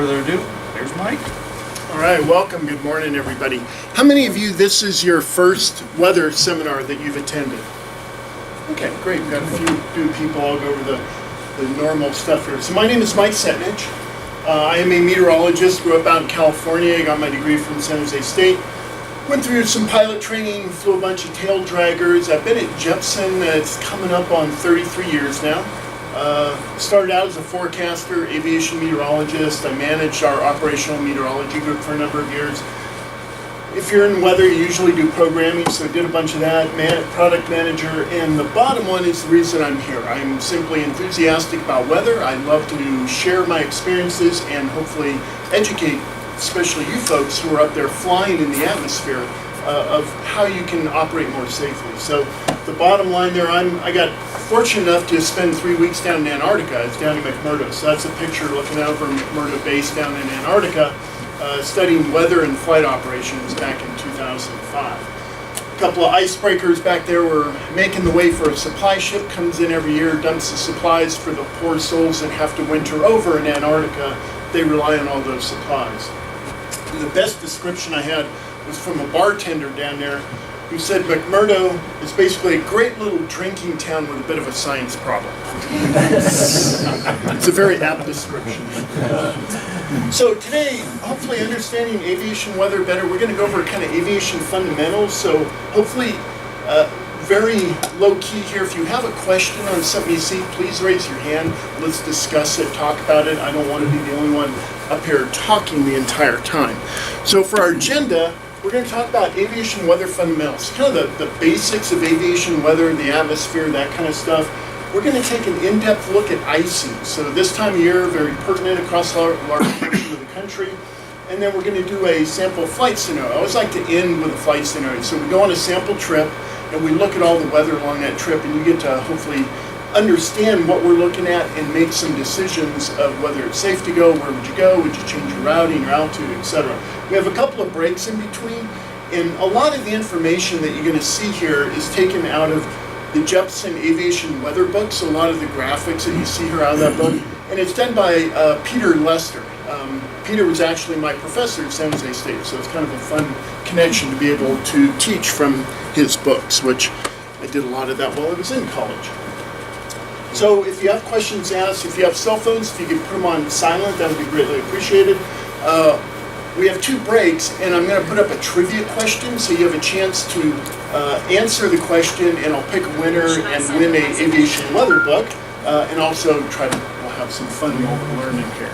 further ado, there's Mike. All right, welcome. Good morning, everybody. How many of you, this is your first weather seminar that you've attended? Okay, great. We've got a few people. I'll go over the normal stuff here. So my name is Mike Setnich. I am a meteorologist, grew up out in California. I got my degree from San Jose State. Went through some pilot training, flew a bunch of tail draggers. I've been at Jepson, it's coming up on 33 years now. Started out as a forecaster, aviation meteorologist. I managed our operational meteorology group for a number of years. If you're in weather, you usually do programming, so I did a bunch of that, product manager, and the bottom one is the reason I'm here. I'm simply enthusiastic about weather. I love to share my experiences and hopefully educate, especially you folks who are up there flying in the atmosphere, of how you can operate more safely. So the bottom line there, I got fortunate enough to spend 3 weeks down in Antarctica. It's down in McMurdo, so that's a picture looking over McMurdo Base down in Antarctica, studying weather and flight operations back in 2005. A couple of icebreakers back there were making the way for a supply ship, comes in every year, dumps the supplies for the poor souls that have to winter over in Antarctica. They rely on all those supplies. The best description I had was from a bartender down there who said McMurdo is basically a great little drinking town with a bit of a science problem. It's a very apt description. So today, hopefully understanding aviation weather better, we're going to go over kind of aviation fundamentals. So hopefully very low key here. If you have a question on something you see, please raise your hand. Let's discuss it, talk about it. I don't want to be the only one up here talking the entire time. So for our agenda, we're going to talk about aviation weather fundamentals, kind of the basics of aviation weather, the atmosphere, that kind of stuff. We're going to take an in-depth look at icing. So this time of year, very pertinent across a large portion of the country. And then we're going to do a sample flight scenario. I always like to end with a flight scenario. So we go on a sample trip and we look at all the weather along that trip, and you get to hopefully understand what we're looking at and make some decisions of whether it's safe to go, where would you go, would you change your routing, your altitude, etc. We have a couple of breaks in between, and a lot of the information that you're going to see here is taken out of the Jepson Aviation Weather book, so a lot of the graphics that you see here out of that book, and it's done by Peter Lester. Peter was actually my professor at San Jose State, so it's kind of a fun connection to be able to teach from his books, which I did a lot of that while I was in college. So if you have questions asked, if you have cell phones, if you could put them on silent, that would be greatly appreciated. We have 2 breaks, and I'm going to put up a trivia question, so you have a chance to answer the question, and I'll pick a winner and win an aviation weather book, and also we'll have some fun while we're learning here.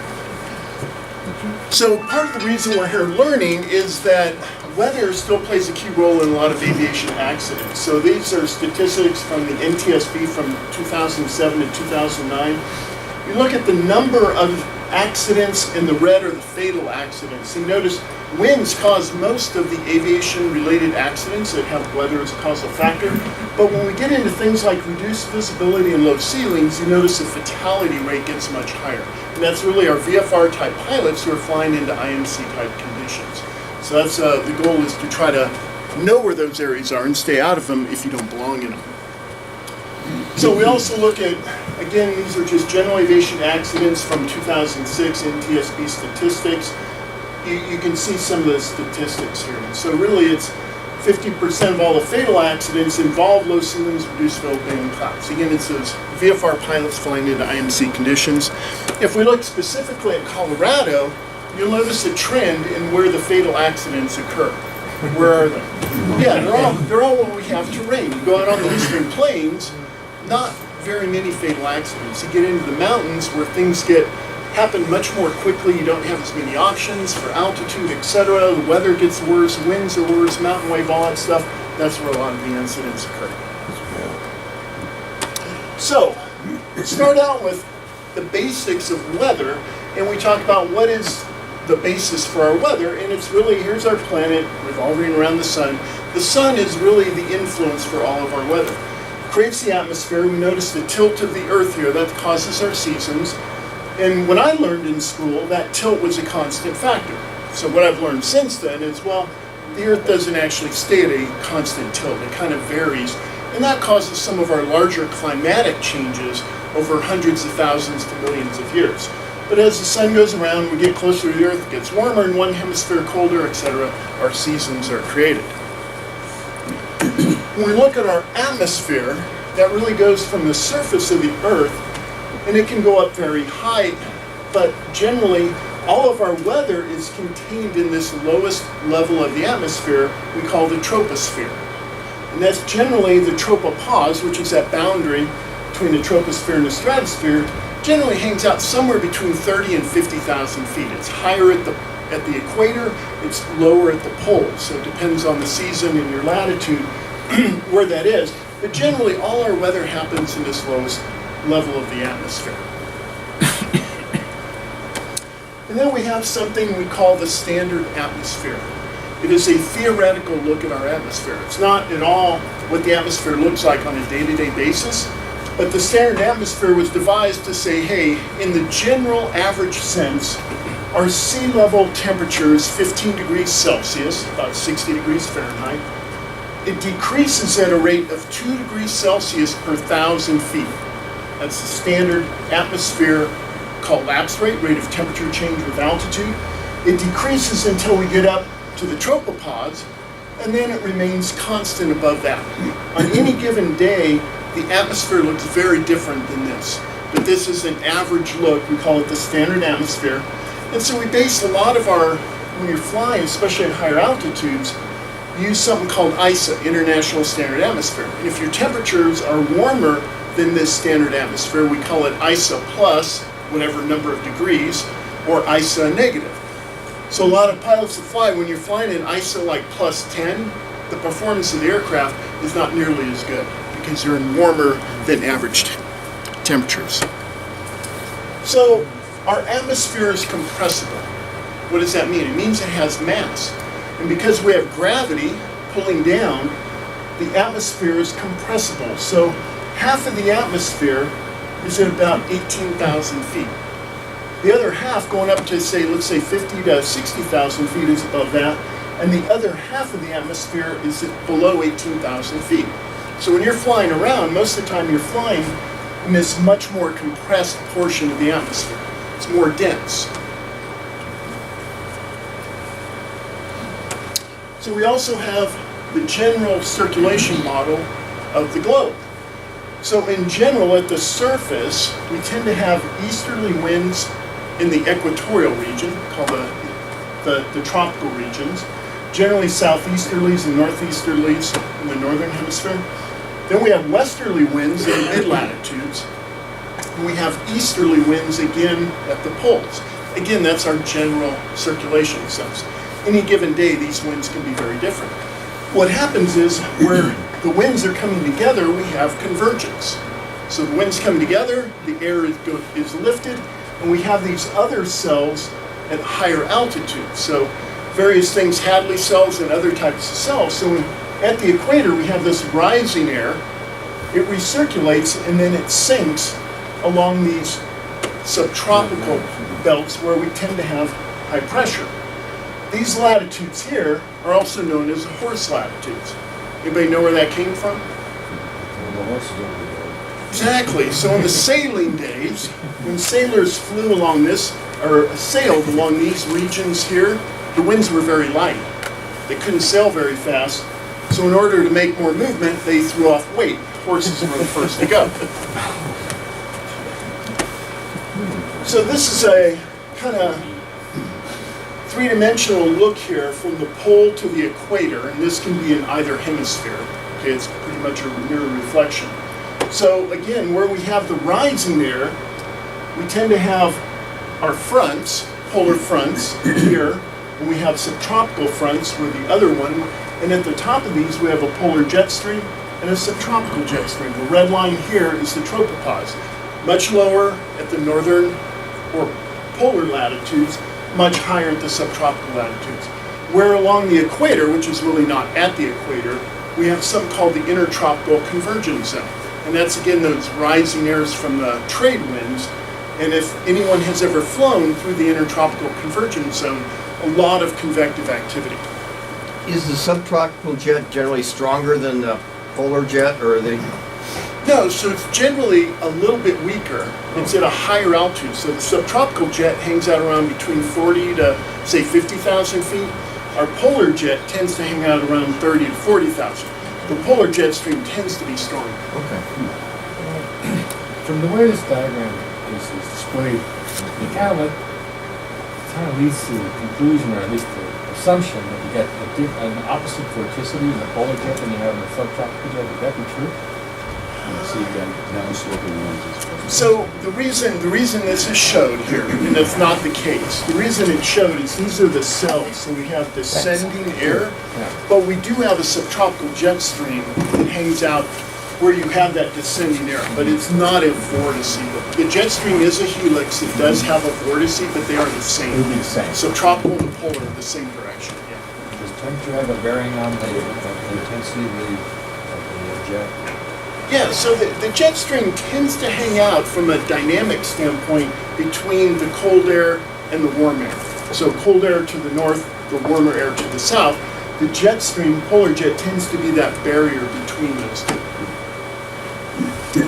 So part of the reason we're here learning is that weather still plays a key role in a lot of aviation accidents. So these are statistics from the NTSB from 2007 to 2009. You look at the number of accidents in the red are the fatal accidents. And notice winds cause most of the aviation-related accidents that have weather as a causal factor. But when we get into things like reduced visibility and low ceilings, you notice the fatality rate gets much higher. And that's really our VFR-type pilots who are flying into IMC-type conditions. So that's the goal is to try to know where those areas are and stay out of them if you don't belong in them. So we also look at, again, these are just general aviation accidents from 2006 NTSB statistics. You can see some of the statistics here. So really it's 50% of all the fatal accidents involve low ceilings, reduced visibility, and clouds. Again, it's those VFR pilots flying into IMC conditions. If we look specifically at Colorado, you'll notice a trend in where the fatal accidents occur. Where are they? Yeah, they're all where we have terrain. You go out on the eastern plains, not very many fatal accidents. You get into the mountains where things happen much more quickly. You don't have as many options for altitude, etc. The weather gets worse, winds are worse, mountain wave, all that stuff. That's where a lot of the incidents occur. So, let's start out with the basics of weather, and we talk about what is the basis for our weather, and it's really, here's our planet revolving around the sun. The sun is really the influence for all of our weather. Creates the atmosphere. We notice the tilt of the earth here, that causes our seasons. And when I learned in school, that tilt was a constant factor. So what I've learned since then is, well, the earth doesn't actually stay at a constant tilt, it kind of varies. And that causes some of our larger climatic changes over hundreds of thousands to millions of years. But as the sun goes around, we get closer to the Earth, it gets warmer in one hemisphere, colder, etc. Our seasons are created. When we look at our atmosphere, that really goes from the surface of the Earth, and it can go up very high, but generally all of our weather is contained in this lowest level of the atmosphere we call the troposphere. And that's generally the tropopause, which is that boundary between the troposphere and the stratosphere, generally hangs out somewhere between 30 and 50,000 feet. It's higher at the equator, it's lower at the poles, so it depends on the season and your latitude where that is. But generally all our weather happens in this lowest level of the atmosphere. And then we have something we call the standard atmosphere. It is a theoretical look at our atmosphere. It's not at all what the atmosphere looks like on a day-to-day basis, but the standard atmosphere was devised to say, hey, in the general average sense, our sea level temperature is 15 degrees Celsius, about 60 degrees Fahrenheit. It decreases at a rate of 2 degrees Celsius per 1,000 feet. That's the standard atmosphere collapse rate of temperature change with altitude. It decreases until we get up to the tropopause, and then it remains constant above that. On any given day, the atmosphere looks very different than this. But this is an average look. We call it the standard atmosphere. And so we base a lot of our, when you're flying, especially at higher altitudes, you use something called ISA, International Standard Atmosphere. And if your temperatures are warmer than this standard atmosphere, we call it ISA plus whatever number of degrees, or ISA negative. So a lot of pilots that fly, when you're flying in ISA like plus 10, the performance of the aircraft is not nearly as good because you're in warmer than average temperatures. So our atmosphere is compressible. What does that mean? It means it has mass. And because we have gravity pulling down, the atmosphere is compressible. So half of the atmosphere is at about 18,000 feet. The other half, going up to say, let's say 50 to 60,000 feet, is above that, and the other half of the atmosphere is at below 18,000 feet. So when you're flying around, most of the time you're flying in this much more compressed portion of the atmosphere. It's more dense. So we also have the general circulation model of the globe. So in general, at the surface, we tend to have easterly winds in the equatorial region, called the tropical regions. Generally southeasterlies and northeasterlies in the northern hemisphere. Then we have westerly winds in the mid-latitudes. And we have easterly winds again at the poles. Again, that's our general circulation sense. Any given day, these winds can be very different. What happens is, where the winds are coming together, we have convergence. So the winds come together, the air is lifted, and we have these other cells at higher altitudes. So various things, Hadley cells and other types of cells. So at the equator, we have this rising air. It recirculates, and then it sinks along these subtropical belts where we tend to have high pressure. These latitudes here are also known as horse latitudes. Anybody know where that came from? Exactly. So in the sailing days, when sailors flew along this, or sailed along these regions here, the winds were very light. They couldn't sail very fast. So in order to make more movement, they threw off weight. Horses were the first to go. So this is a kind of three-dimensional look here from the pole to the equator, and this can be in either hemisphere. Okay, it's pretty much a mirror reflection. So again, where we have the rising air, we tend to have our fronts, polar fronts here, and we have subtropical fronts where the other one, and at the top of these we have a polar jet stream and a subtropical jet stream. The red line here is the tropopause, much lower at the northern or polar latitudes, much higher at the subtropical latitudes. Where along the equator, which is really not at the equator, we have something called the intertropical convergence zone. And that's again those rising airs from the trade winds. And if anyone has ever flown through the intertropical convergence zone, a lot of convective activity. Is the subtropical jet generally stronger than the polar jet, or are they No, so it's generally a little bit weaker. It's at a higher altitude. So the subtropical jet hangs out around between 40 to, say, 50,000 feet. Our polar jet tends to hang out around 30 to 40,000. The polar jet stream tends to be stronger. Okay. From the way this diagram is displayed, it kind of leads to the conclusion, or at least the assumption, that you get an opposite vorticity in the polar jet than you have in the subtropical jet. Would that be true? So you got downsloping ones as well. So the reason this is showed here, and that's not the case, the reason it's showed is these are the cells. So we have descending air, but we do have a subtropical jet stream that hangs out where you have that descending air, but it's not a vortice. The jet stream is a helix. It does have a vortice, but they are the same. It would be the same. Subtropical and polar are the same direction. Yeah. Does temperature have a bearing on the intensity of the jet? Yeah, so the jet stream tends to hang out from a dynamic standpoint between the cold air and the warm air. So cold air to the north, the warmer air to the south. The jet stream, polar jet, tends to be that barrier between those two.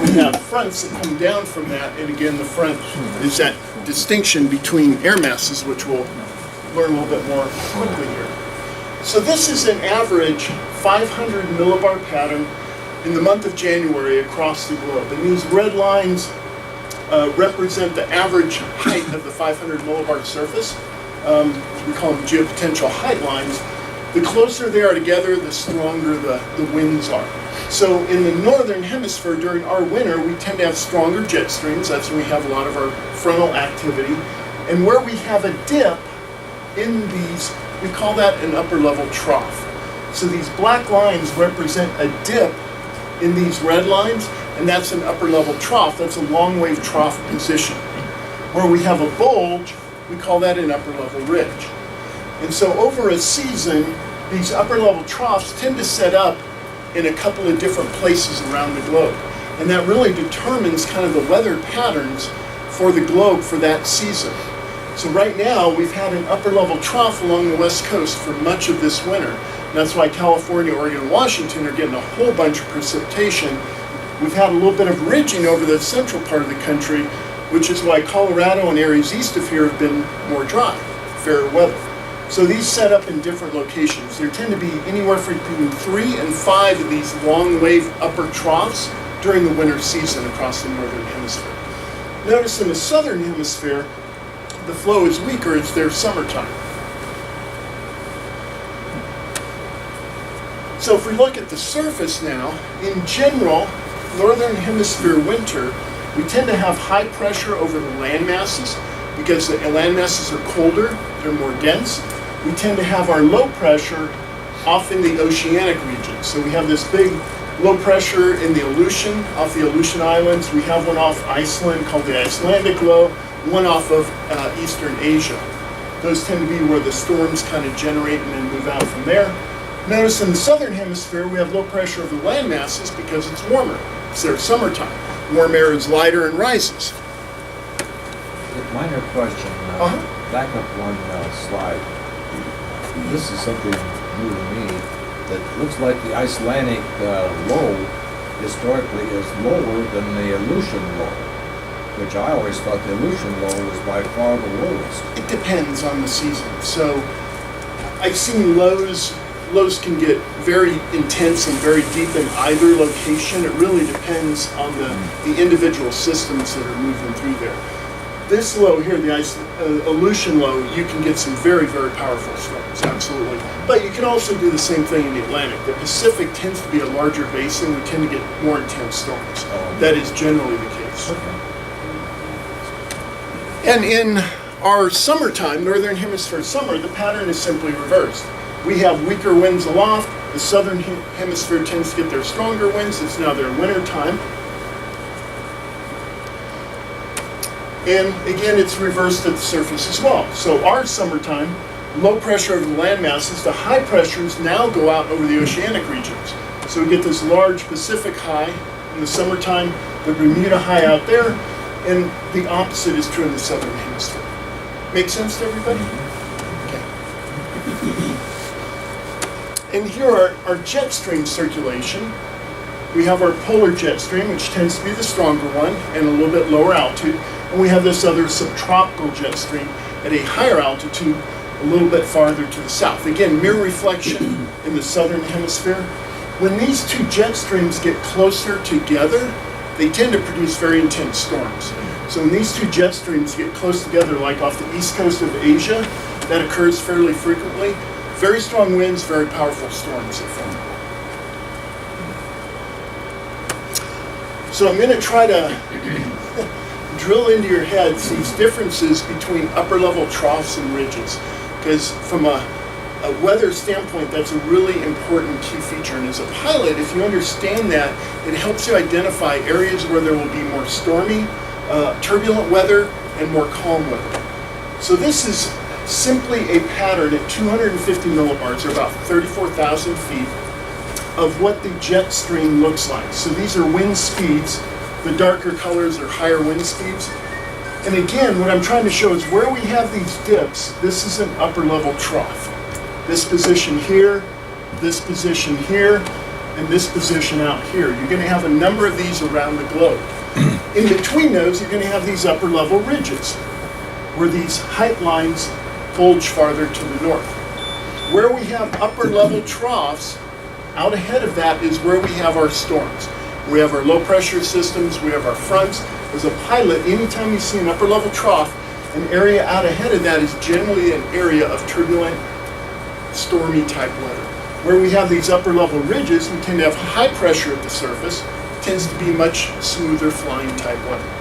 We have fronts that come down from that, and again, the front is that distinction between air masses, which we'll learn a little bit more quickly here. So this is an average 500 millibar pattern in the month of January across the globe. And these red lines represent the average height of the 500 millibar surface. We call them geopotential height lines. The closer they are together, the stronger the winds are. So in the northern hemisphere during our winter, we tend to have stronger jet streams. That's when we have a lot of our frontal activity. And where we have a dip in these, we call that an upper level trough. So these black lines represent a dip in these red lines, and that's an upper level trough. That's a long wave trough position. Where we have a bulge, we call that an upper level ridge. And so over a season, these upper level troughs tend to set up in a couple of different places around the globe. And that really determines kind of the weather patterns for the globe for that season. So right now, we've had an upper level trough along the west coast for much of this winter. That's why California, Oregon, and Washington are getting a whole bunch of precipitation. We've had a little bit of ridging over the central part of the country, which is why Colorado and areas east of here have been more dry, fairer weather. So these set up in different locations. There tend to be anywhere between 3 and 5 of these long wave upper troughs during the winter season across the northern hemisphere. Notice in the southern hemisphere, the flow is weaker. It's their summertime. So if we look at the surface now, in general, northern hemisphere winter, we tend to have high pressure over the land masses because the land masses are colder, they're more dense. We tend to have our low pressure off in the oceanic region. So we have this big low pressure in the Aleutian, off the Aleutian Islands. We have one off Iceland called the Icelandic low, one off of Eastern Asia. Those tend to be where the storms kind of generate and then move out from there. Notice in the southern hemisphere, we have low pressure over the land masses because it's warmer. It's their summertime. Warm air is lighter and rises. Minor question. Back up one slide. This is something new to me. That looks like the Icelandic low historically is lower than the Aleutian low, which I always thought the Aleutian low was by far the lowest. It depends on the season. So I've seen lows can get very intense and very deep in either location. It really depends on the individual systems that are moving through there. This low here, the Aleutian low, you can get some very, very powerful storms, absolutely. But you can also do the same thing in the Atlantic. The Pacific tends to be a larger basin. We tend to get more intense storms. That is generally the case. And in our summertime, northern hemisphere summer, the pattern is simply reversed. We have weaker winds aloft. The southern hemisphere tends to get their stronger winds. It's now their winter time. And again, it's reversed at the surface as well. So our summertime, low pressure over the land masses, the high pressures now go out over the oceanic regions. So we get this large Pacific high in the summertime, the Bermuda high out there, and the opposite is true in the southern hemisphere. Make sense to everybody? Okay. And here are our jet stream circulation. we have our polar jet stream, which tends to be the stronger one and a little bit lower altitude. And we have this other subtropical jet stream at a higher altitude, a little bit farther to the south. Again, mirror reflection in the southern hemisphere. When these two jet streams get closer together, they tend to produce very intense storms. So when these two jet streams get close together, like off the east coast of Asia, that occurs fairly frequently. Very strong winds, very powerful storms that form. So I'm going to try to drill into your heads these differences between upper level troughs and ridges. Because from a weather standpoint, that's a really important key feature. And as a pilot, if you understand that, it helps you identify areas where there will be more stormy, turbulent weather and more calm weather. So this is simply a pattern at 250 millibars, or about 34,000 feet, of what the jet stream looks like. So these are wind speeds. The darker colors are higher wind speeds. And again, what I'm trying to show is where we have these dips, this is an upper level trough. This position here, this position here, and this position out here. You're going to have a number of these around the globe. In between those, you're going to have these upper level ridges, where these height lines bulge farther to the north. Where we have upper level troughs, out ahead of that is where we have our storms. We have our low pressure systems, we have our fronts. As a pilot, anytime you see an upper level trough, an area out ahead of that is generally an area of turbulent, stormy type weather. Where we have these upper level ridges, we tend to have high pressure at the surface, tends to be much smoother flying type weather.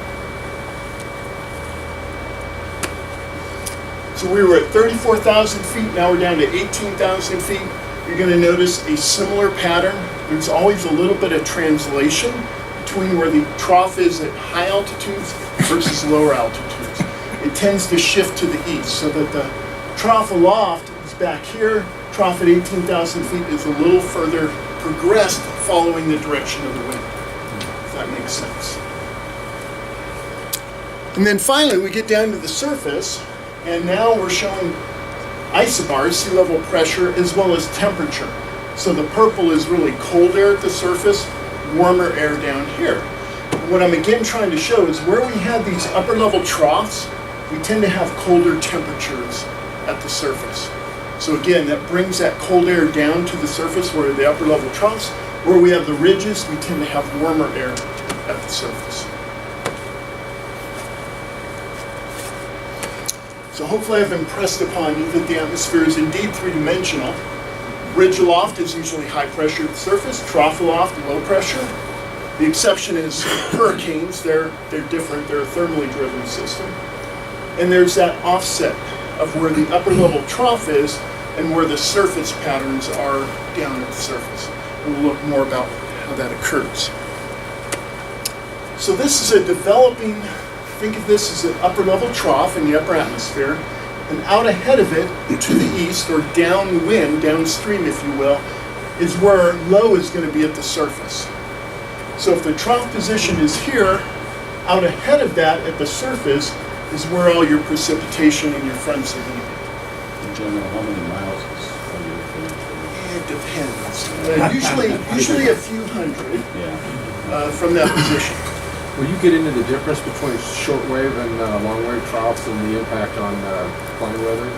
So we were at 34,000 feet, now we're down to 18,000 feet. You're going to notice a similar pattern. There's always a little bit of translation between where the trough is at high altitudes versus lower altitudes. It tends to shift to the east, so that the trough aloft is back here. Trough at 18,000 feet is a little further progressed following the direction of the wind, if that makes sense. And then finally we get down to the surface, and now we're showing isobars, sea level pressure, as well as temperature. So the purple is really cold air at the surface, warmer air down here. And what I'm again trying to show is where we have these upper level troughs, we tend to have colder temperatures at the surface. So again, that brings that cold air down to the surface where the upper level troughs. Where we have the ridges, we tend to have warmer air at the surface. So hopefully I've impressed upon you that the atmosphere is indeed three-dimensional. Ridge aloft is usually high pressure at the surface, trough aloft, low pressure. The exception is hurricanes. They're different. They're a thermally driven system. And there's that offset of where the upper level trough is and where the surface patterns are down at the surface. We'll look more about how that occurs. So this is a developing, think of this as an upper level trough in the upper atmosphere, and out ahead of it, to the east, or downwind, downstream if you will, is where low is going to be at the surface. So if the trough position is here, out ahead of that at the surface is where all your precipitation and your fronts are going to be. In general, how many miles is are you referring It depends. Usually a few hundred to? Yeah. from that position. Will you get into the difference between shortwave and longwave troughs and the impact on flying weather?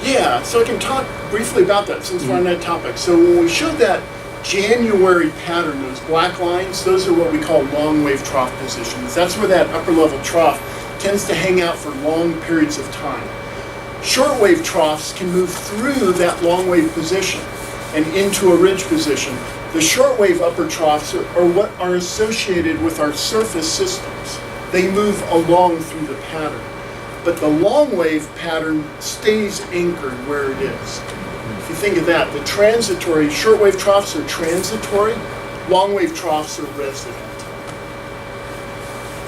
Yeah, so I can talk briefly about that since we're on that topic. So when we showed that January pattern, those black lines, those are what we call long wave trough positions. That's where that upper level trough tends to hang out for long periods of time. Short wave troughs can move through that long wave position and into a ridge position. The short wave upper troughs are what are associated with our surface systems. They move along through the pattern. But the long wave pattern stays anchored where it is. If you think of that, the transitory, short wave troughs are transitory, long wave troughs are resident.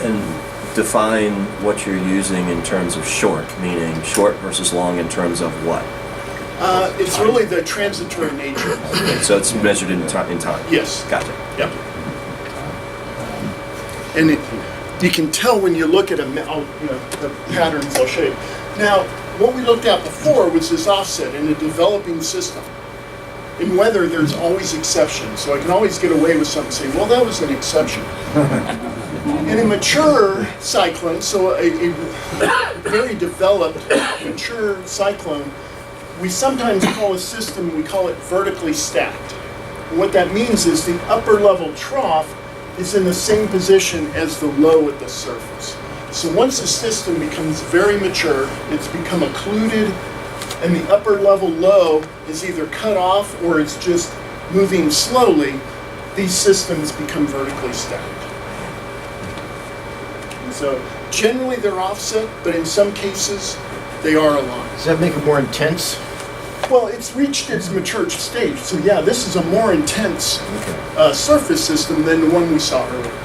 And define what you're using in terms of short, meaning short versus long in terms of what? It's really the transitory nature. So it's measured in time. Yes. Gotcha. Yep. And you can tell when you look at the patterns I'll show you. Now, what we looked at before was this offset in a developing system. In weather, there's always exceptions, so I can always get away with something saying, well, that was an exception. In a mature cyclone, so a very developed, mature cyclone, we sometimes call a system, we call it vertically stacked. And what that means is the upper level trough is in the same position as the low at the surface. So once a system becomes very mature, it's become occluded, and the upper level low is either cut off or it's just moving slowly, these systems become vertically stacked. And so generally they're offset, but in some cases they are aligned. Does that make it more intense? Well, it's reached its mature stage, so yeah, this is a more intense surface system than the one we saw earlier.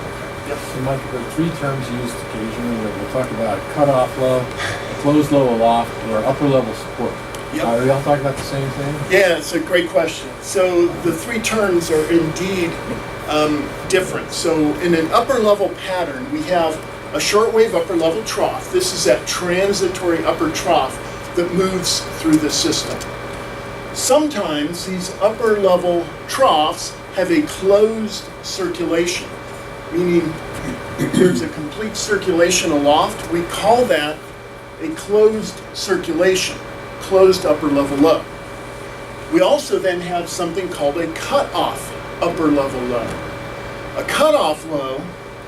So Mike, the three terms used occasionally, we'll talk about a cutoff low, a closed low aloft, or upper level support. Yep. Are we all talking about the same thing? Yeah, it's a great question. So the three terms are indeed different. So in an upper level pattern, we have a shortwave upper level trough. This is that transitory upper trough that moves through the system. Sometimes these upper level troughs have a closed circulation, meaning there's a complete circulation aloft. We call that a closed circulation, closed upper level low. We also then have something called a cutoff upper level low. A cutoff low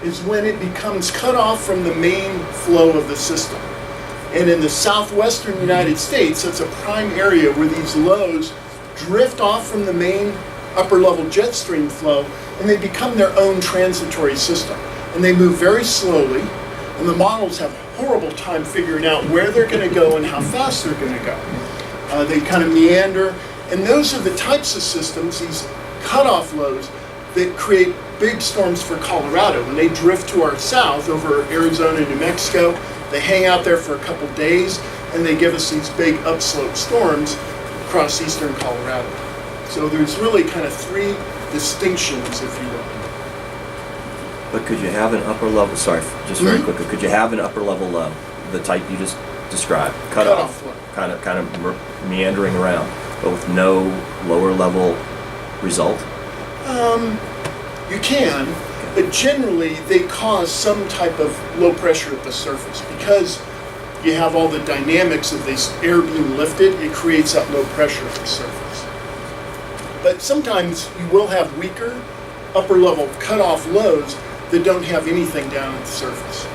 is when it becomes cut off from the main flow of the system. And in the southwestern United States, that's a prime area where these lows drift off from the main upper level jet stream flow, and they become their own transitory system. And they move very slowly, and the models have a horrible time figuring out where they're going to go and how fast they're going to go. They kind of meander, and those are the types of systems, these cutoff lows, that create big storms for Colorado. When they drift to our south over Arizona and New Mexico, they hang out there for a couple days, and they give us these big upslope storms across eastern Colorado. So there's really kind of three distinctions, if you will. But could you have an upper level, sorry, just very quickly, could you have an upper level low, the type you just described, cut off, low. kind of meandering around, but with no lower level result? You can, but generally they cause some type of low pressure at the surface because you have all the dynamics of this air being lifted. It creates that low pressure at the surface. But sometimes you will have weaker upper level cutoff lows that don't have anything down at the surface.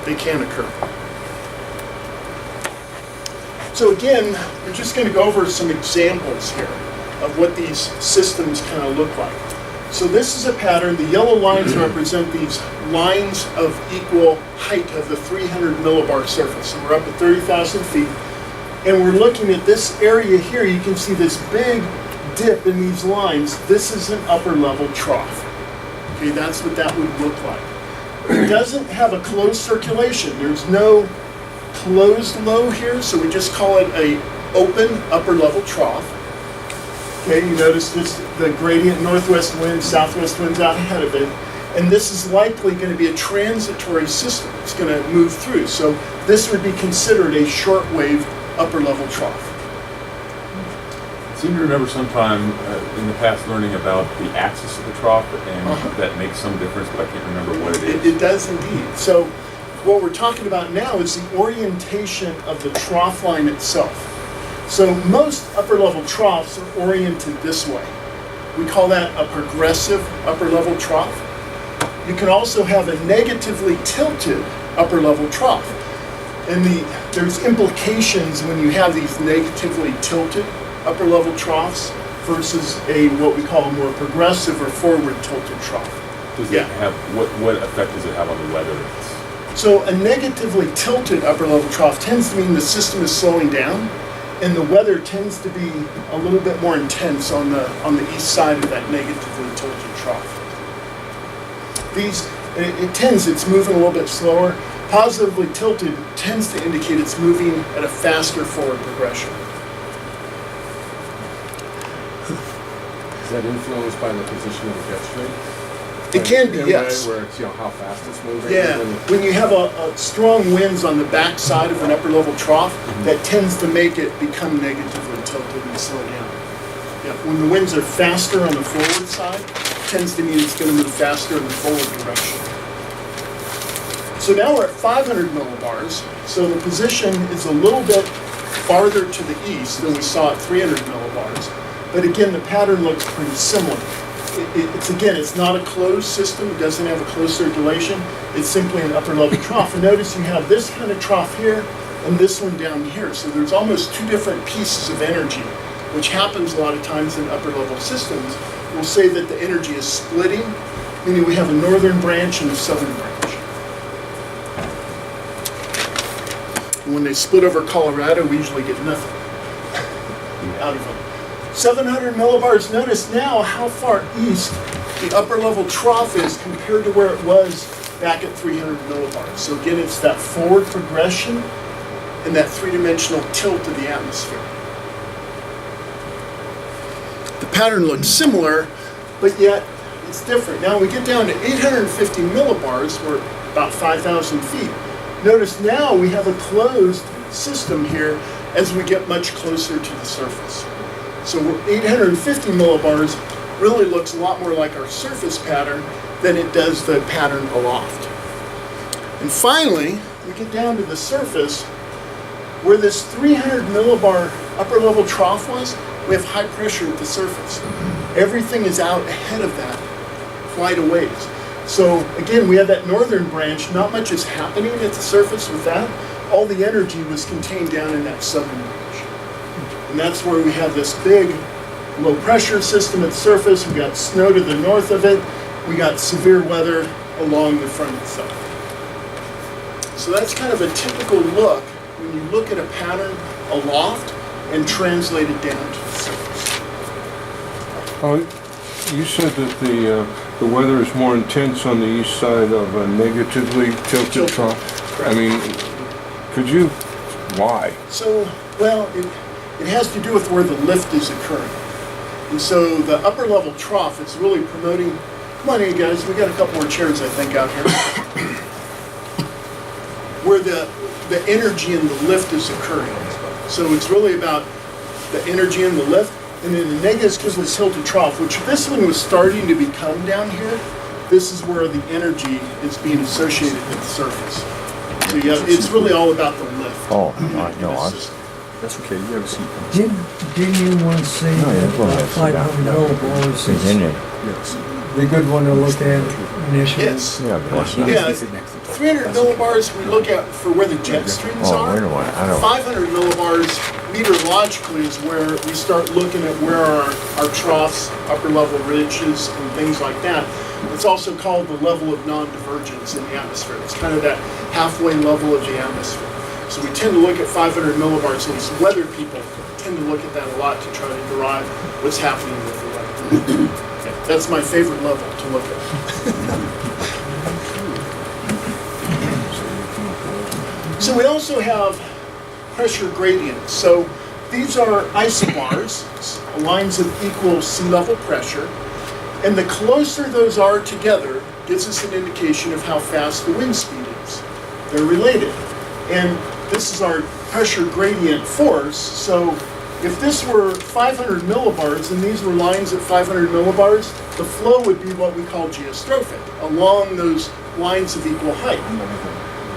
They can occur. So again, we're just going to go over some examples here of what these systems kind of look like. So this is a pattern. The yellow lines represent these lines of equal height of the 300 millibar surface. So we're up at 30,000 feet. And we're looking at this area here. You can see this big dip in these lines. This is an upper level trough. Okay, that's what that would look like. It doesn't have a closed circulation. There's no closed low here, so we just call it a open upper level trough. Okay, you notice this, the gradient northwest wind, southwest winds out ahead of it. And this is likely going to be a transitory system. It's going to move through. So this would be considered a shortwave upper level trough. I seem to remember sometime in the past learning about the axis of the trough, and that makes some difference, but I can't remember what it is. It does indeed. So what we're talking about now is the orientation of the trough line itself. So most upper level troughs are oriented this way. We call that a progressive upper level trough. You can also have a negatively tilted upper level trough. And there's implications when you have these negatively tilted upper level troughs versus what we call a more progressive or forward tilted trough. Does it have, what effect does it have on the weather? So a negatively tilted upper level trough tends to mean the system is slowing down, and the weather tends to be a little bit more intense on the east side of that negatively tilted trough. It's moving a little bit slower. Positively tilted tends to indicate it's moving at a faster forward progression. Is that influenced by the position of the jet stream? It can be, In a yes. way where it's, how fast it's moving? Yeah, when you have a strong winds on the back side of an upper level trough, that tends to make it become negatively tilted and slow down. Yeah, when the winds are faster on the forward side, tends to mean it's going to move faster in the forward direction. So now we're at 500 millibars, so the position is a little bit farther to the east than we saw at 300 millibars. But again, the pattern looks pretty similar. It's not a closed system, it doesn't have a closed circulation, it's simply an upper level trough. And notice you have this kind of trough here and this one down here. So there's almost two different pieces of energy, which happens a lot of times in upper level systems. We'll say that the energy is splitting, meaning we have a northern branch and a southern branch. And when they split over Colorado, we usually get nothing out of them. 700 millibars, notice now how far east the upper level trough is compared to where it was back at 300 millibars. So again, it's that forward progression and that three-dimensional tilt of the atmosphere. The pattern looks similar, but yet it's different. Now we get down to 850 millibars, we're about 5,000 feet. Notice now we have a closed system here as we get much closer to the surface. So 850 millibars really looks a lot more like our surface pattern than it does the pattern aloft. And finally, we get down to the surface where this 300 millibar upper level trough was. We have high pressure at the surface. Everything is out ahead of that quite a ways. So again, we have that northern branch. Not much is happening at the surface with that. All the energy was contained down in that southern branch. And that's where we have this big low pressure system at the surface. We got snow to the north of it. We got severe weather along the front itself. So that's kind of a typical look when you look at a pattern aloft and translate it down to the surface. You said that the weather is more intense on the east side of a negatively tilted trough. I mean, could you, why? So, well, it has to do with where the lift is occurring. And so the upper level trough is really promoting, come on in guys, we got a couple more chairs I think out here, where the energy and the lift is occurring. So it's really about the energy and the lift, and then the negatives because of the tilted trough, which this one was starting to become down here. This is where the energy is being associated with the surface. So yeah, it's really all about the lift. Oh, no, That's okay, you have a seat. Didn't you once say that 500 millibars Continue. Yes. the good one to look at initially? Yes. Yeah, but it's not. Yeah, 300 millibars we look at for where the jet streams Oh, are. wait a minute, I don't. 500 millibars meteorologically is where we start looking at where our troughs, upper level ridges, and things like that. It's also called the level of non-divergence in the atmosphere. It's kind of that halfway level of the atmosphere. So we tend to look at 500 millibars, at least weather people tend to look at that a lot to try to derive what's happening with the weather. Okay, that's my favorite level to look at. So we also have pressure gradients. So these are isobars, lines of equal sea level pressure. And the closer those are together gives us an indication of how fast the wind speed is. They're related. And this is our pressure gradient force. So if this were 500 millibars and these were lines at 500 millibars, the flow would be what we call geostrophic, along those lines of equal height.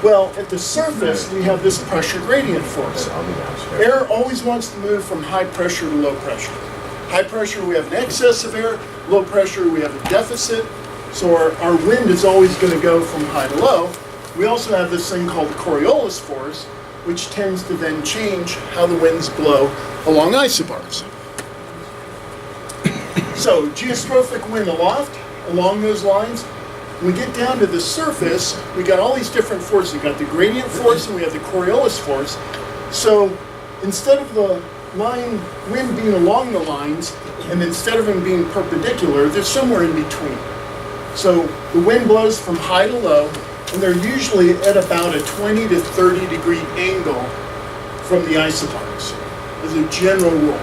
Well, at the surface, we have this pressure gradient force. Air always wants to move from high pressure to low pressure. High pressure, we have an excess of air. Low pressure, we have a deficit. So our wind is always going to go from high to low. We also have this thing called the Coriolis force, which tends to then change how the winds blow along isobars. So geostrophic wind aloft, along those lines. When we get down to the surface, we got all these different forces. We got the gradient force and we have the Coriolis force. So instead of the wind being along the lines, and instead of them being perpendicular, they're somewhere in between. So the wind blows from high to low, and they're usually at about a 20 to 30 degree angle from the isobars, as a general rule.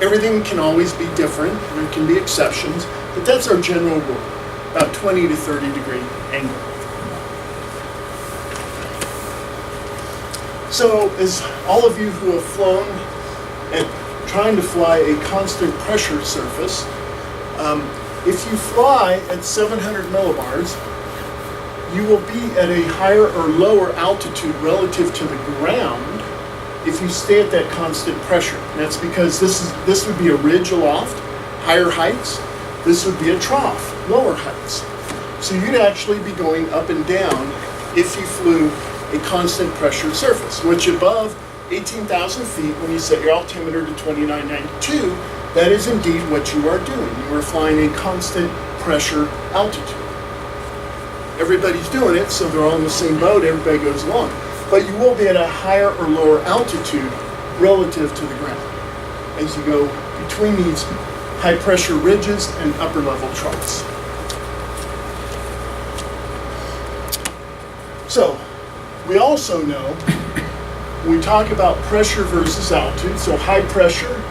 Everything can always be different, there can be exceptions, but that's our general rule, about 20 to 30 degree angle. So as all of you who have flown at trying to fly a constant pressure surface. If you fly at 700 millibars, you will be at a higher or lower altitude relative to the ground if you stay at that constant pressure. And that's because this would be a ridge aloft, higher heights. This would be a trough, lower heights. So you'd actually be going up and down if you flew a constant pressure surface, which above 18,000 feet, when you set your altimeter to 2992, that is indeed what you are doing. You are flying a constant pressure altitude. Everybody's doing it, so they're all in the same boat, everybody goes along. But you will be at a higher or lower altitude relative to the ground as you go between these high pressure ridges and upper level troughs. So, we also know when we talk about pressure versus altitude, so high pressure,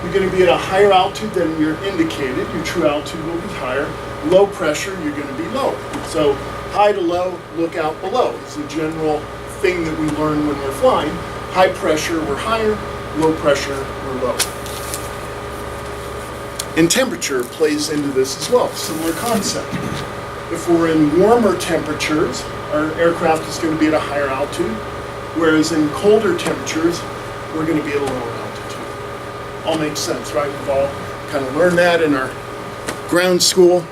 you're going to be at a higher altitude than you're indicated. Your true altitude will be higher. Low pressure, you're going to be lower. So high to low, look out below. It's a general thing that we learn when we're flying. High pressure, we're higher. Low pressure, we're lower. And temperature plays into this as well. Similar concept. If we're in warmer temperatures, our aircraft is going to be at a higher altitude, whereas in colder temperatures, we're going to be at a lower altitude. All makes sense, right? We've all kind of learned that in our ground school.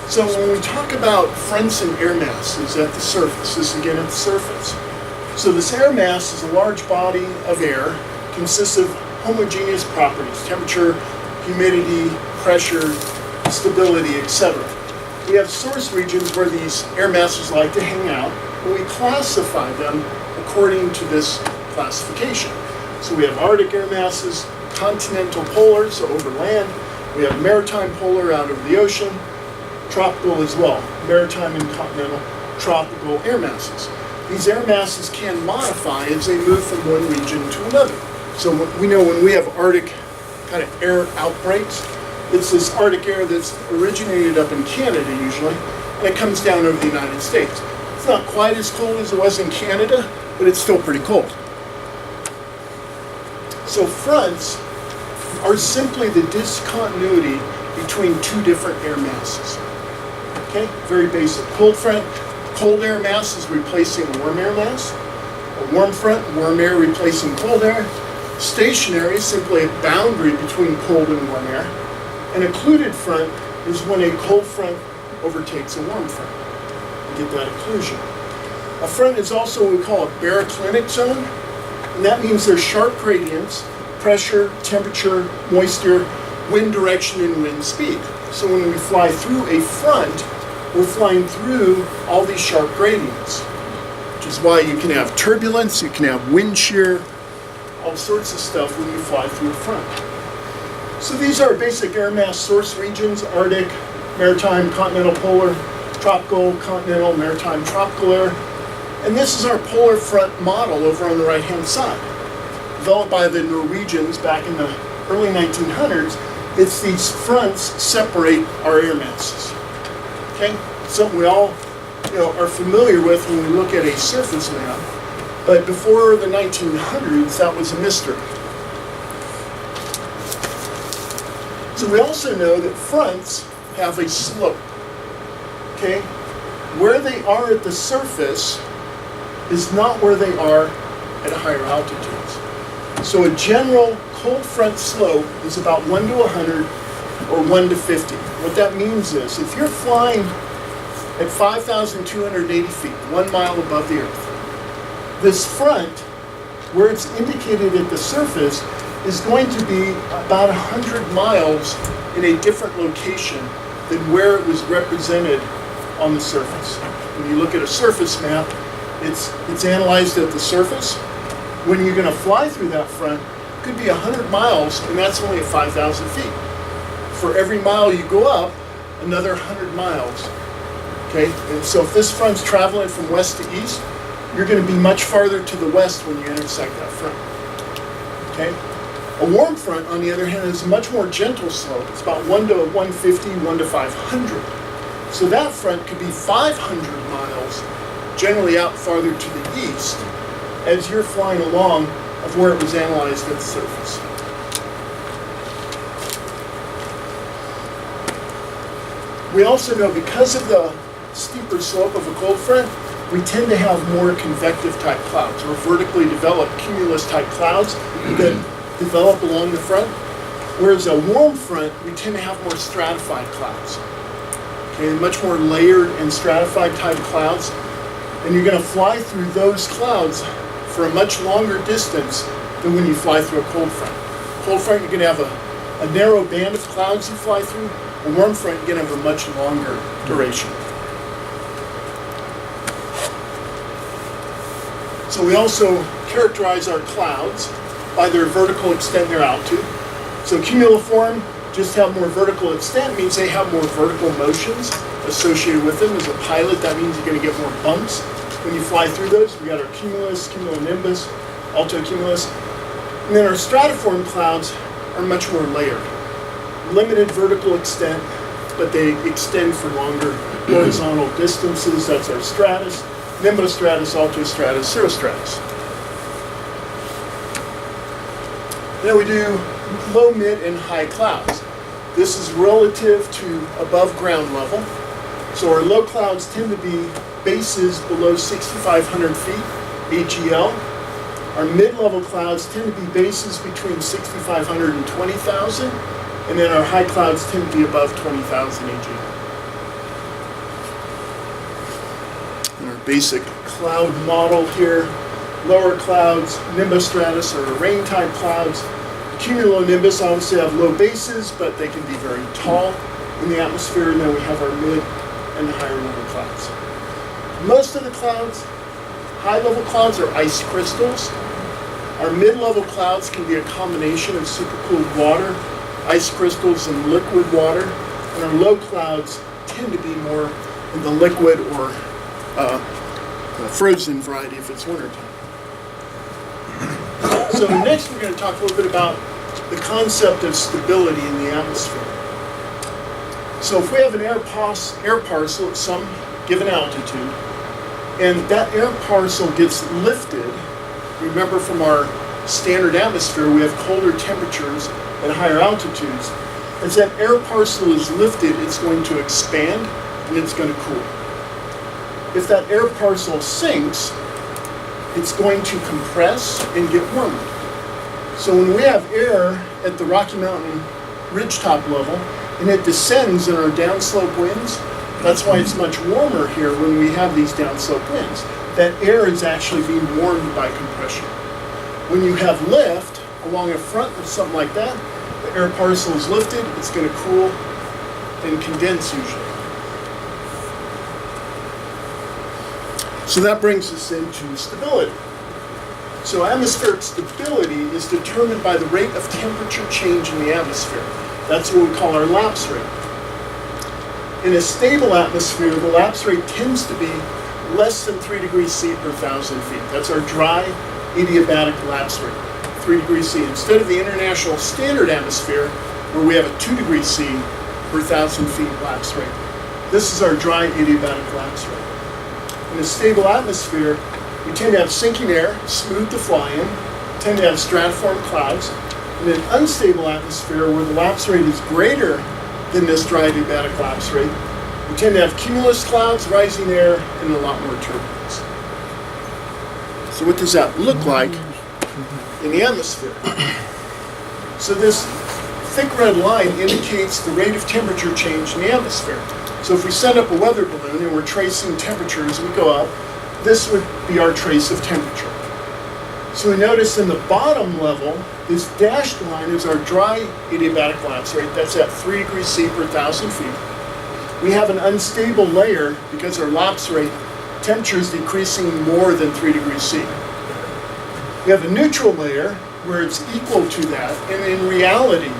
So when we talk about fronts and air masses at the surface, this again at the surface. So this air mass is a large body of air, consists of homogeneous properties, temperature, humidity, pressure, stability, etc. We have source regions where these air masses like to hang out, and we classify them according to this classification. So we have Arctic air masses, continental polar, so over land. We have maritime polar out over the ocean, tropical as well, maritime and continental tropical air masses. These air masses can modify as they move from one region to another. So we know when we have Arctic kind of air outbreaks, it's this Arctic air that's originated up in Canada usually, and it comes down over the United States. It's not quite as cold as it was in Canada, but it's still pretty cold. So fronts are simply the discontinuity between two different air masses. Okay, very basic. Cold front, cold air mass is replacing a warm air mass. A warm front, warm air replacing cold air. Stationary is simply a boundary between cold and warm air. An occluded front is when a cold front overtakes a warm front. You get that occlusion. A front is also what we call a baroclinic zone, and that means there's sharp gradients, pressure, temperature, moisture, wind direction, and wind speed. So when we fly through a front, we're flying through all these sharp gradients, which is why you can have turbulence, you can have wind shear, all sorts of stuff when you fly through a front. So these are basic air mass source regions: Arctic, maritime, continental, polar, tropical, continental, maritime, tropical air. And this is our polar front model over on the right-hand side. Developed by the Norwegians back in the early 1900s, it's these fronts separate our air masses. Okay, something we all are familiar with when we look at a surface map, but before the 1900s, that was a mystery. So we also know that fronts have a slope. Okay, where they are at the surface is not where they are at higher altitudes. So a general cold front slope is about 1 to 100 or 1 to 50. What that means is if you're flying at 5,280 feet, 1 mile above the earth, this front, where it's indicated at the surface, is going to be about 100 miles in a different location than where it was represented on the surface. When you look at a surface map, it's analyzed at the surface. When you're going to fly through that front, it could be 100 miles, and that's only at 5,000 feet. For every mile you go up, another 100 miles. Okay, and so if this front's traveling from west to east, you're going to be much farther to the west when you intersect that front. Okay, a warm front, on the other hand, is a much more gentle slope. It's about 1 to 150, 1 to 500. So that front could be 500 miles, generally out farther to the east, as you're flying along of where it was analyzed at the surface. We also know because of the steeper slope of a cold front, we tend to have more convective type clouds, or vertically developed cumulus type clouds that develop along the front. Whereas a warm front, we tend to have more stratified clouds. Okay, much more layered and stratified type clouds. And you're going to fly through those clouds for a much longer distance than when you fly through a cold front. Cold front, you're going to have a narrow band of clouds you fly through. A warm front, you're going to have a much longer duration. So we also characterize our clouds by their vertical extent and their altitude. So cumuliform just have more vertical extent, means they have more vertical motions associated with them. As a pilot, that means you're going to get more bumps when you fly through those. We got our cumulus, cumulonimbus, altocumulus. And then our stratiform clouds are much more layered. Limited vertical extent, but they extend for longer horizontal distances. That's our stratus, nimbostratus, altostratus, cirrostratus. Then we do low, mid, and high clouds. This is relative to above ground level. So our low clouds tend to be bases below 6,500 feet, AGL. Our mid-level clouds tend to be bases between 6,500 and 20,000. And then our high clouds tend to be above 20,000 AGL. And our basic cloud model here, lower clouds, nimbostratus or rain-type clouds. Cumulonimbus obviously have low bases, but they can be very tall in the atmosphere. And then we have our mid and higher level clouds. Most of the clouds, high-level clouds, are ice crystals. Our mid-level clouds can be a combination of supercooled water, ice crystals, and liquid water. And our low clouds tend to be more in the liquid or frozen variety if it's wintertime. So next we're going to talk a little bit about the concept of stability in the atmosphere. So if we have an air parcel at some given altitude, and that air parcel gets lifted, remember from our standard atmosphere we have colder temperatures at higher altitudes. As that air parcel is lifted, it's going to expand and it's going to cool. If that air parcel sinks, it's going to compress and get warmer. So when we have air at the Rocky Mountain ridgetop level and it descends in our downslope winds, that's why it's much warmer here when we have these downslope winds. That air is actually being warmed by compression. When you have lift along a front of something like that, the air parcel is lifted, it's going to cool and condense usually. So that brings us into stability. So atmospheric stability is determined by the rate of temperature change in the atmosphere. That's what we call our lapse rate. In a stable atmosphere, the lapse rate tends to be less than 3 degrees C per 1,000 feet. That's our dry adiabatic lapse rate, 3 degrees C. Instead of the international standard atmosphere, where we have a 2 degrees C per 1,000 feet lapse rate. This is our dry adiabatic lapse rate. In a stable atmosphere, we tend to have sinking air, smooth to fly in, tend to have stratiform clouds. In an unstable atmosphere where the lapse rate is greater than this dry adiabatic lapse rate, we tend to have cumulus clouds, rising air, and a lot more turbulence. So what does that look like in the atmosphere? So this thick red line indicates the rate of temperature change in the atmosphere. So if we send up a weather balloon and we're tracing temperature as we go up, this would be our trace of temperature. So we notice in the bottom level, this dashed line is our dry adiabatic lapse rate. That's at 3 degrees C per 1,000 feet. We have an unstable layer because our lapse rate temperature is decreasing more than 3 degrees C. We have a neutral layer where it's equal to that. And in reality,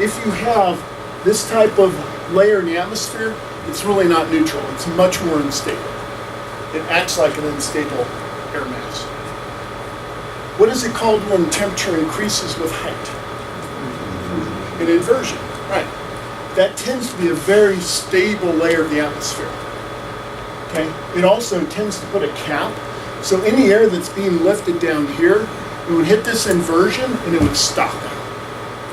if you have this type of layer in the atmosphere, it's really not neutral. It's much more unstable. It acts like an unstable air mass. What is it called when temperature increases with height? An inversion, right. That tends to be a very stable layer of the atmosphere. Okay? It also tends to put a cap. So any air that's being lifted down here it would hit this inversion and it would stop.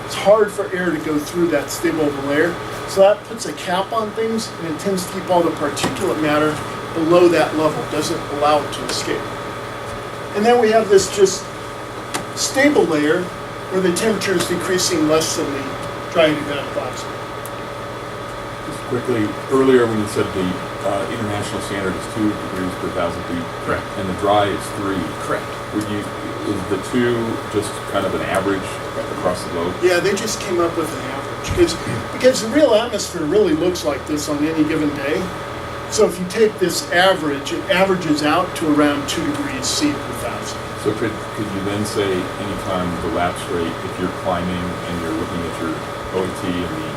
It's hard for air to go through that stable of a layer. So that puts a cap on things, and it tends to keep all the particulate matter below that level, doesn't allow it to escape. And then we have this just stable layer where the temperature is decreasing less than the dry adiabatic oxide. Just quickly, earlier when you said the international standard is 2 degrees per 1,000 feet. Correct. And the dry is 3. Correct. Is the 2 just kind of an average across the globe? Yeah, they just came up with an average because the real atmosphere really looks like this on any given day. So if you take this average, it averages out to around 2 degrees C per 1,000. So could you then say anytime the lapse rate, if you're climbing and you're looking at your OET and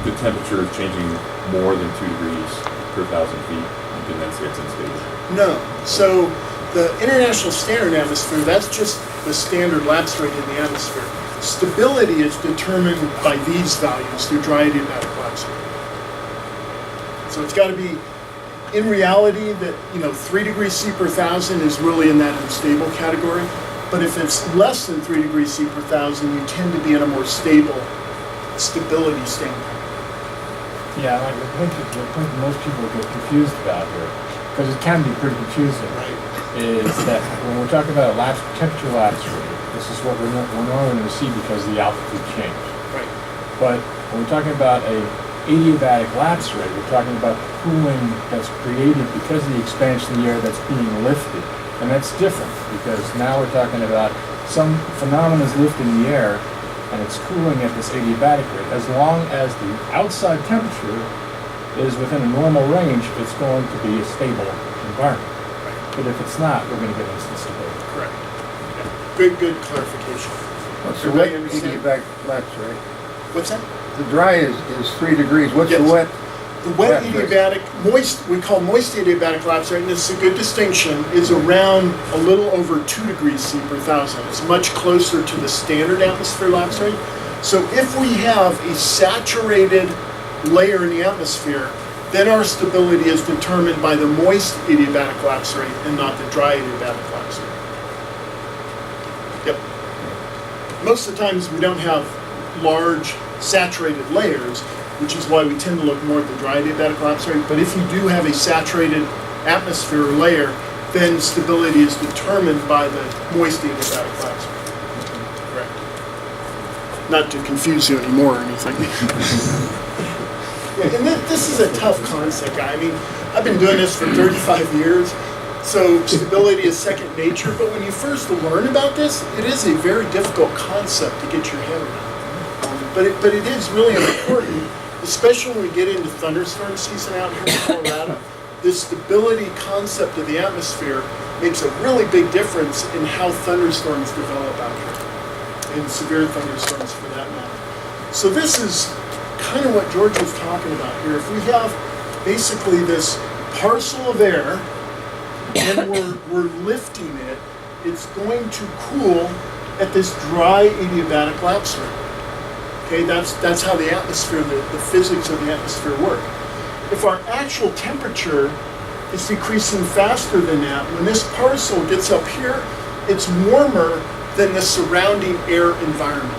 the temperature is changing more than 2 degrees per 1,000 feet, you can then say it's unstable? No. So the international standard atmosphere, that's just the standard lapse rate in the atmosphere. Stability is determined by these values, the dry adiabatic lapse rate. So it's got to be, in reality, that 3 degrees C per 1,000 is really in that unstable category. But if it's less than 3 degrees C per 1,000, you tend to be in a more stable stability standpoint. Yeah, I think the point that most people get confused about here, because it can be pretty confusing, Right. is that when we're talking about a temperature lapse rate, this is what we're normally going to see because of the altitude change. Right. But when we're talking about a adiabatic lapse rate, we're talking about the cooling that's created because of the expansion of the air that's being lifted. And that's different because now we're talking about some phenomenon is lifting the air and it's cooling at this adiabatic rate. As long as the outside temperature is within a normal range, it's going to be a stable environment. But if it's not, we're going to get instant stability. Correct. Yeah. Good clarification. What's the Everybody wet understand? adiabatic lapse rate? What's that? The dry is 3 degrees. What's Yes. the wet? The wet Lapse rate. adiabatic, moist, we call moist adiabatic lapse rate, and this is a good distinction, is around a little over 2 degrees C per 1,000. It's much closer to the standard atmosphere lapse rate. So if we have a saturated layer in the atmosphere, then our stability is determined by the moist adiabatic lapse rate and not the dry adiabatic lapse rate. Yep. Most of the times we don't have large saturated layers, which is why we tend to look more at the dry adiabatic lapse rate. But if you do have a saturated atmosphere or layer, then stability is determined by the moist adiabatic lapse rate. Correct. Not to confuse you anymore or anything. Yeah, and this is a tough concept, guy. I mean, I've been doing this for 35 years, so stability is second nature. But when you first learn about this, it is a very difficult concept to get your head around. But it is really important, especially when we get into thunderstorm season out here in Colorado. This stability concept of the atmosphere makes a really big difference in how thunderstorms develop out here, and severe thunderstorms for that matter. So this is kind of what George was talking about here. If we have basically this parcel of air and we're lifting it, it's going to cool at this dry adiabatic lapse rate. Okay, that's how the atmosphere, the physics of the atmosphere work. If our actual temperature is decreasing faster than that, when this parcel gets up here, it's warmer than the surrounding air environment.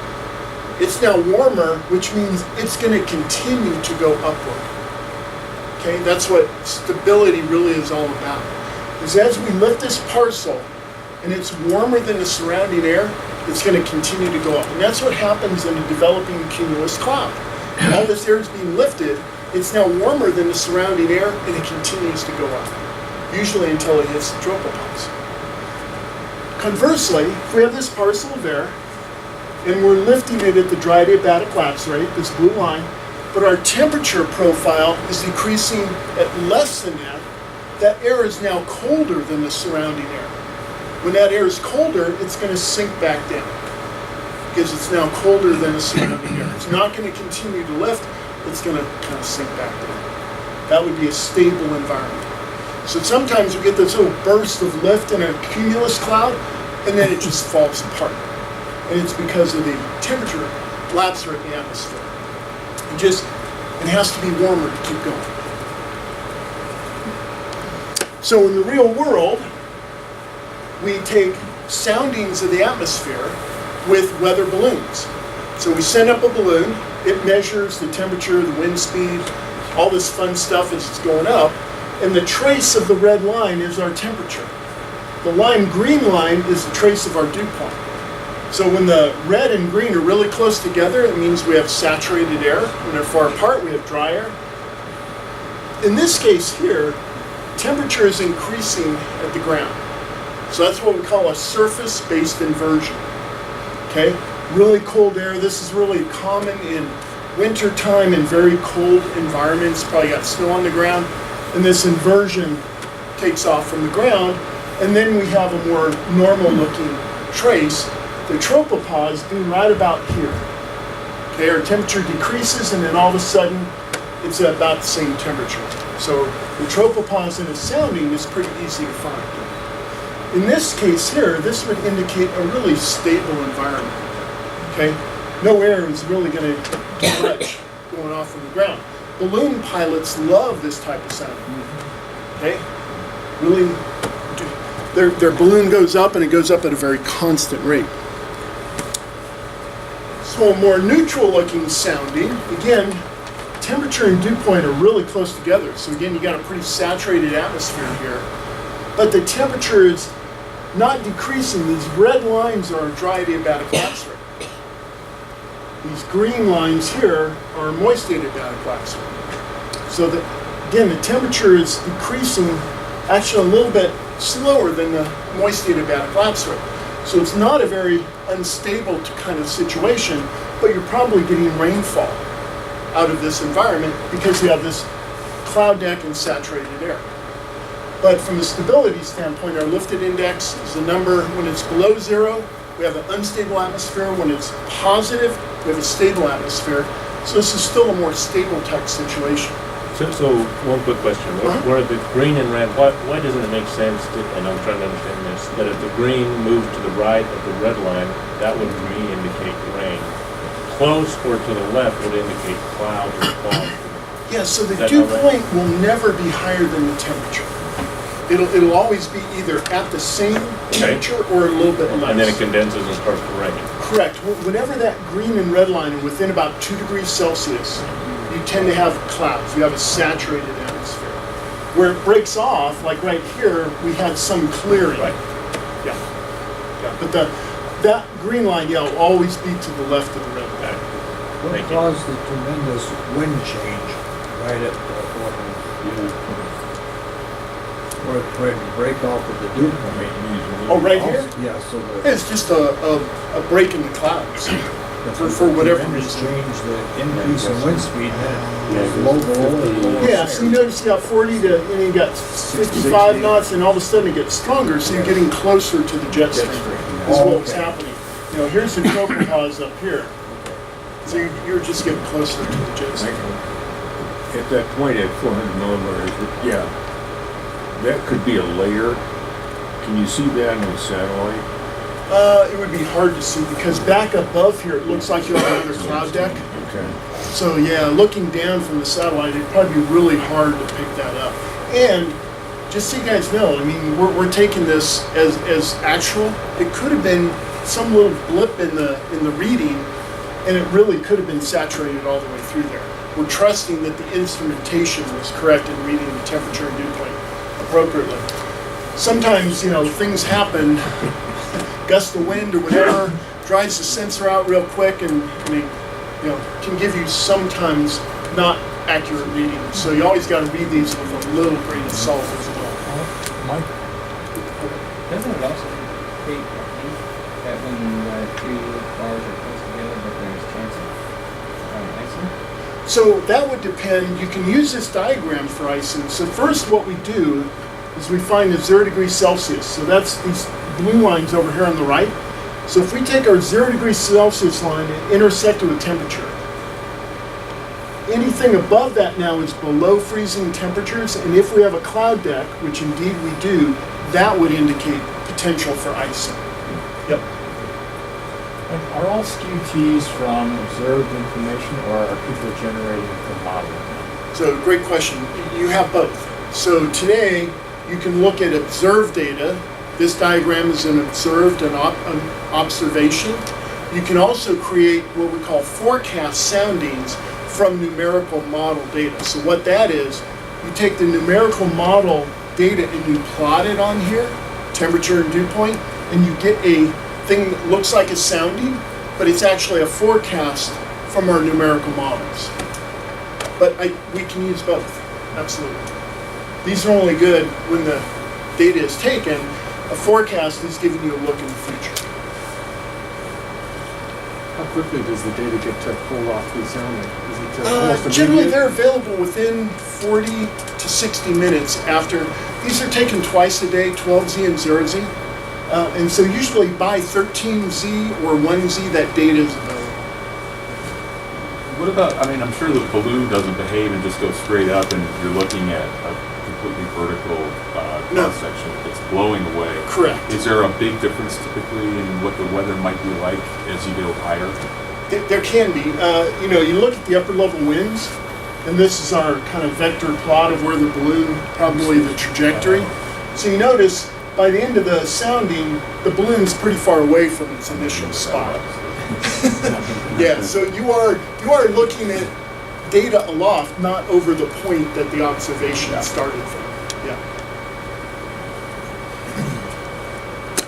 It's now warmer, which means it's going to continue to go upward. Okay, that's what stability really is all about. Is as we lift this parcel and it's warmer than the surrounding air, it's going to continue to go up. And that's what happens in a developing cumulus cloud. All this air is being lifted, it's now warmer than the surrounding air, and it continues to go up, usually until it hits the tropopause. Conversely, if we have this parcel of air, and we're lifting it at the dry adiabatic lapse rate, this blue line, but our temperature profile is decreasing at less than that, that air is now colder than the surrounding air. When that air is colder, it's going to sink back down because it's now colder than the surrounding air. It's not going to continue to lift, it's going to kind of sink back down. That would be a stable environment. So sometimes we get this little burst of lift in a cumulus cloud, and then it just falls apart. And it's because of the temperature lapse rate in the atmosphere. It has to be warmer to keep going. So in the real world, we take soundings of the atmosphere with weather balloons. So we send up a balloon, it measures the temperature, the wind speed, all this fun stuff as it's going up, and the trace of the red line is our temperature. The lime green line is the trace of our dew point. So when the red and green are really close together, it means we have saturated air. When they're far apart, we have dry air. In this case here, temperature is increasing at the ground. So that's what we call a surface-based inversion. Okay? Really cold air. This is really common in winter time in very cold environments. Probably got snow on the ground. And this inversion takes off from the ground. And then we have a more normal-looking trace. The tropopause being right about here. Okay, our temperature decreases, and then all of a sudden, it's about the same temperature. So the tropopause in a sounding is pretty easy to find. In this case here, this would indicate a really stable environment. Okay, no air is really going to do much going off from the ground. Balloon pilots love this type of sound. Okay, really, their balloon goes up, and it goes up at a very constant rate. So a more neutral-looking sounding, again, temperature and dew point are really close together. So again, you got a pretty saturated atmosphere here, but the temperature is not decreasing. These red lines are dry adiabatic wax rate. These green lines here are moist adiabatic wax rate. So that, again, the temperature is decreasing actually a little bit slower than the moist adiabatic wax rate. So it's not a very unstable kind of situation, but you're probably getting rainfall out of this environment because you have this cloud deck and saturated air. But from a stability standpoint, our lifted index is a number when it's below zero. We have an unstable atmosphere. When it's positive, we have a stable atmosphere. So this is still a more stable type situation. So one quick question. Where the green and red, why doesn't it make sense to, and I'm trying to understand this, that if the green moved to the right of the red line, that would to me indicate rain. Close or to the left would indicate clouds or fog. Yeah, so the dew point will never be higher than the temperature. It'll always be either at the same temperature or a little bit less. And then it condenses and starts to rain. Correct. Whenever that green and red line are within about 2 degrees Celsius, you tend to have clouds. You have a saturated atmosphere. Where it breaks off, like right here, we had some clearing. Right. Yeah. But that green line, yeah, will always be to the left of the red line. What Thank you. caused the tremendous wind change right at where it break off of the dew point? Oh, right here? Yeah, so the It's just a break in the clouds. For whatever tremendous reason. change, the increase in wind speed, then it's low below and lower. Yeah, so you notice you got 40 to, and you got 55 knots, and all of a sudden it gets stronger, so you're getting closer to the jet stream, is what's happening. You know, here's the tropopause up here. So you're just getting closer to the jet stream. At that point at 400 millimeters, yeah, that could be a layer. Can you see that on the satellite? It would be hard to see because back above here, it looks like you have another cloud deck. Okay. So yeah, looking down from the satellite, it'd probably be really hard to pick that up. And just so you guys know, I mean, we're taking this as actual. It could have been some little blip in the reading, and it really could have been saturated all the way through there. We're trusting that the instrumentation was correct in reading the temperature and dew point appropriately. Sometimes, you know, things happen, gust of wind or whatever, dries the sensor out real quick, and it, you know, can give you sometimes not accurate readings. So you always got to read these with a little grain of salt as well. Mike? Doesn't it also indicate, I think, that when two bars are close together, that there's a chance of icing? So that would depend. You can use this diagram for icing. So first what we do is we find the 0 degrees Celsius. So that's these blue lines over here on the right. So if we take our 0 degrees Celsius line and intersect it with temperature, anything above that now is below freezing temperatures, and if we have a cloud deck, which indeed we do, that would indicate potential for icing. Yep. Are all SKUTs from observed information, or are people generating from modeling? So great question. You have both. So today you can look at observed data This diagram is an observed an observation. You can also create what we call forecast soundings from numerical model data. So what that is, you take the numerical model data and you plot it on here, temperature and dew point, and you get a thing that looks like a sounding, but it's actually a forecast from our numerical models. But we can use both, absolutely. These are only good when the data is taken. A forecast is giving you a look in the future. How quickly does the data get pulled off the sounding? Is it almost Generally, immediate? they're available within 40 to 60 minutes after. These are taken twice a day, 12Z and 0Z. And so usually by 13Z or 1Z, that data is available. What about, I mean, I'm sure the balloon doesn't behave and just go straight up and you're looking at a completely vertical No. cross-section. It's blowing away. Correct. Is there a big difference typically in what the weather might be like as you go higher? There can be. You look at the upper level winds, and this is our kind of vector plot of where the balloon, probably the trajectory. So you notice by the end of the sounding, the balloon's pretty far away from its initial spot. Yeah, so you are looking at data aloft, not over the point that the observation started from. Yeah.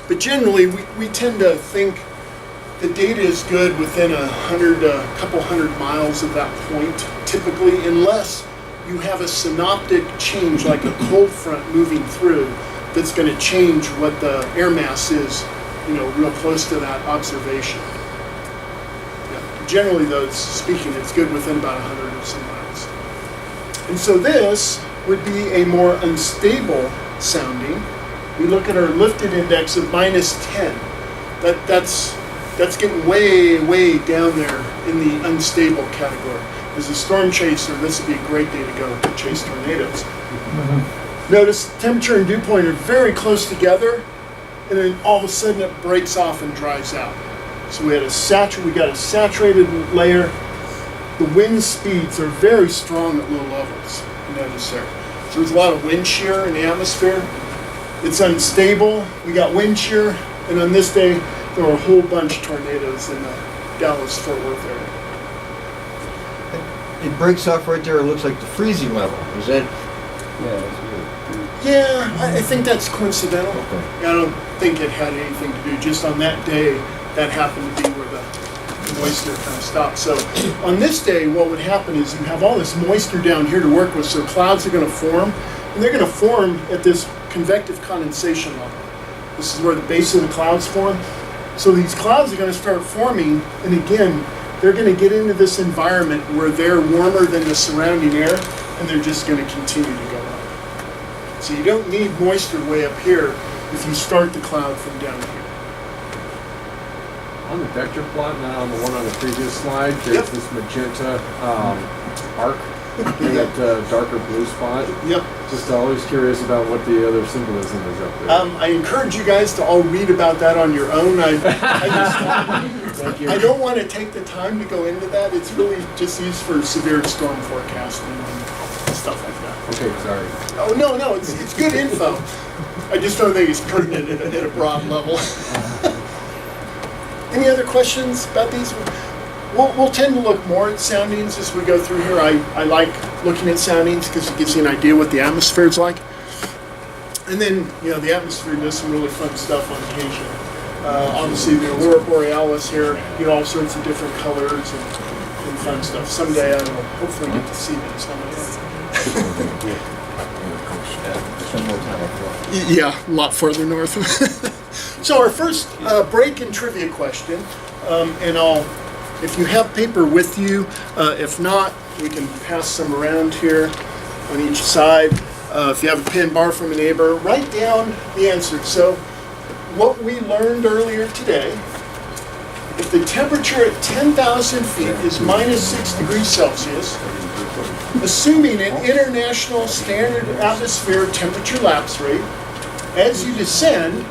But generally, we tend to think the data is good within a couple hundred miles of that point, typically, unless you have a synoptic change, like a cold front moving through, that's going to change what the air mass is, real close to that observation. Yeah. Generally, though, speaking, it's good within about 100 or so miles. And so this would be a more unstable sounding. We look at our lifted index of -10. That's getting way, way down there in the unstable category. As a storm chaser, this would be a great day to go to chase tornadoes. Notice temperature and dew point are very close together, and then all of a sudden it breaks off and dries out. So we got a saturated layer. The wind speeds are very strong at low levels. You notice there. So there's a lot of wind shear in the atmosphere. It's unstable. We got wind shear, and on this day there were a whole bunch of tornadoes in the Dallas-Fort Worth area. It breaks off right there, it looks like the freezing level. Is that? Yeah, I think that's coincidental. Okay. I don't think it had anything to do, just on that day, that happened to be where the moisture kind of stopped. So on this day, what would happen is you have all this moisture down here to work with, so clouds are going to form, and they're going to form at this convective condensation level. This is where the base of the clouds form. So these clouds are going to start forming, and again, they're going to get into this environment where they're warmer than the surrounding air, and they're just going to continue to go up. So you don't need moisture way up here if you start the cloud from down here. On the vector plot, not on the one on the previous slide, there's this magenta arc in that darker blue spot. Yep. Just always curious about what the other symbolism is up there. I encourage you guys to all read about that on your own. I don't want to take the time to go into that. It's really just used for severe storm forecasting and stuff like that. Okay, sorry. Oh, no, it's good info. I just don't think it's pertinent at a broad level. Any other questions about these? We'll tend to look more at soundings as we go through here. I like looking at soundings because it gives you an idea what the atmosphere is like. And then, the atmosphere does some really fun stuff on occasion. Obviously, the Aurora Borealis here, all sorts of different colors and fun stuff. Someday I will hopefully get to see these. Yeah, a lot farther north. So our first break and trivia question, and if you have paper with you, if not, we can pass some around here on each side. If you have a pen, borrow from a neighbor, write down the answer. So what we learned earlier today, if the temperature at 10,000 feet is -6 degrees Celsius, assuming an international standard atmosphere temperature lapse rate, as you descend,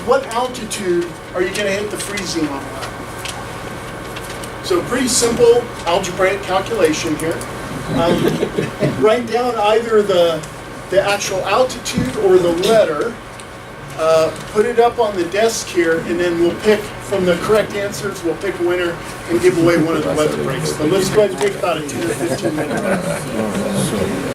what altitude are you going to hit the freezing level at? So pretty simple algebraic calculation here. Write down either the actual altitude or the letter put it up on the desk here, and then we'll pick from the correct answers, we'll pick a winner and give away one of the weather breaks. But let's go ahead and take about a 10 or 15 minutes.